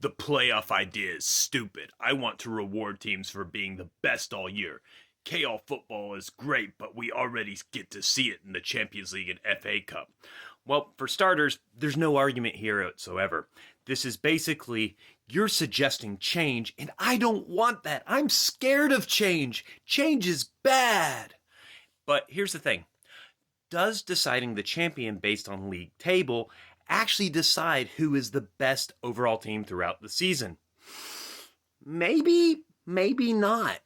The playoff idea is stupid. I want to reward teams for being the best all year. KO football is great, but we already get to see it in the Champions League and FA Cup. Well, for starters, there's no argument here whatsoever. This is basically you're suggesting change, and I don't want that. I'm scared of change. Change is bad. But here's the thing. Does deciding the champion based on league table actually decide who is the best overall team throughout the season? Maybe, maybe not.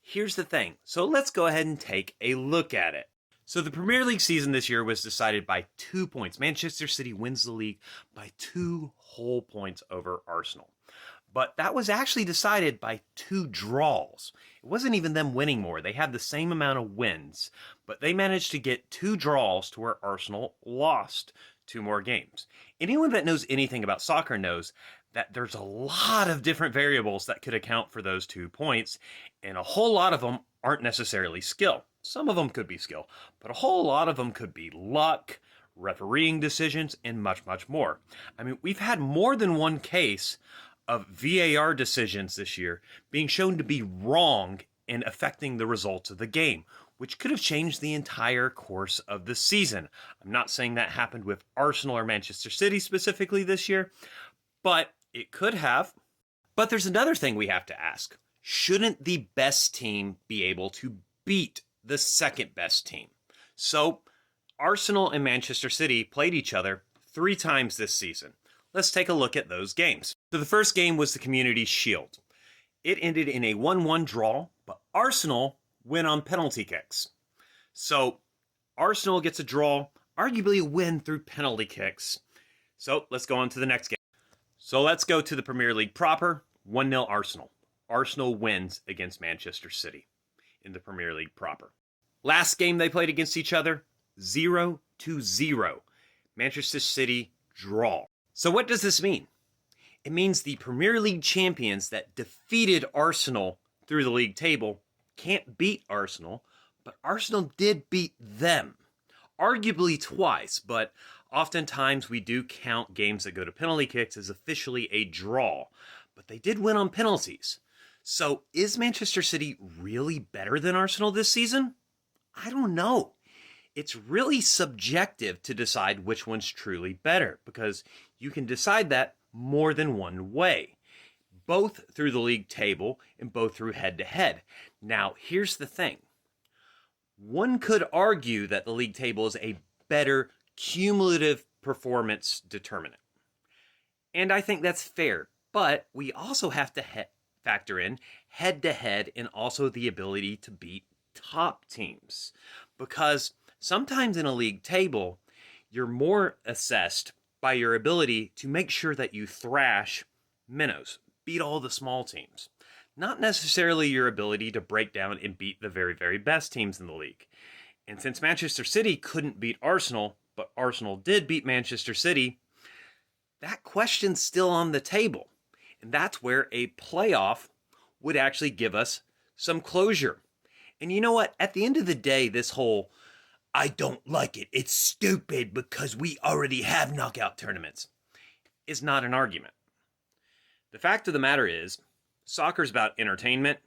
Here's the thing. So let's go ahead and take a look at it. So the Premier League season this year was decided by 2 points. Manchester City wins the league by 2 whole points over Arsenal. But that was actually decided by 2 draws. It wasn't even them winning more. They had the same amount of wins, but they managed to get 2 draws to where Arsenal lost 2 more games. Anyone that knows anything about soccer knows that there's a lot of different variables that could account for those 2 points, and a whole lot of them aren't necessarily skill. Some of them could be skill, but a whole lot of them could be luck, refereeing decisions, and much, much more. I mean, we've had more than one case of VAR decisions this year being shown to be wrong and affecting the results of the game, which could have changed the entire course of the season. I'm not saying that happened with Arsenal or Manchester City specifically this year, but it could have. But there's another thing we have to ask. Shouldn't the best team be able to beat the second best team? So Arsenal and Manchester City played each other 3 times this season. Let's take a look at those games. So the first game was the Community Shield. It ended in a 1-1 draw, but Arsenal win on penalty kicks. So Arsenal gets a draw, arguably a win through penalty kicks. So let's go on to the next game. So let's go to the Premier League proper. 1-0 Arsenal. Arsenal wins against Manchester City in the Premier League proper. Last game they played against each other, 0-0. Manchester City draw. So what does this mean? It means the Premier League champions that defeated Arsenal through the league table can't beat Arsenal, but Arsenal did beat them. Arguably twice, but oftentimes we do count games that go to penalty kicks as officially a draw. But they did win on penalties. So is Manchester City really better than Arsenal this season? I don't know. It's really subjective to decide which one's truly better, because you can decide that more than one way, both through the league table and both through head-to-head. Now, here's the thing. One could argue that the league table is a better cumulative performance determinant. And I think that's fair, but we also have to factor in head-to-head and also the ability to beat top teams, because sometimes in a league table, you're more assessed by your ability to make sure that you thrash minnows, beat all the small teams. Not necessarily your ability to break down and beat the very, very best teams in the league. And since Manchester City couldn't beat Arsenal, but Arsenal did beat Manchester City, that question's still on the table. And that's where a playoff would actually give us some closure. And you know what? At the end of the day, this whole I don't like it, it's stupid because we already have knockout tournaments, is not an argument. The fact of the matter is, soccer's about entertainment,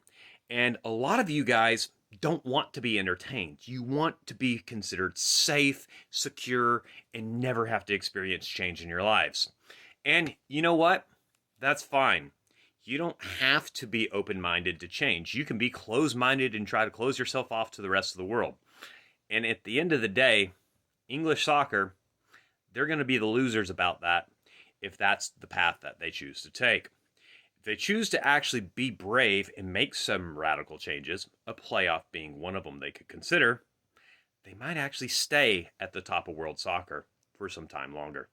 and a lot of you guys don't want to be entertained. You want to be considered safe, secure, and never have to experience change in your lives. And you know what? That's fine. You don't have to be open-minded to change. You can be closed-minded and try to close yourself off to the rest of the world. And at the end of the day, English soccer, they're going to be the losers about that if that's the path that they choose to take. If they choose to actually be brave and make some radical changes, a playoff being one of them they could consider, they might actually stay at the top of world soccer for some time longer.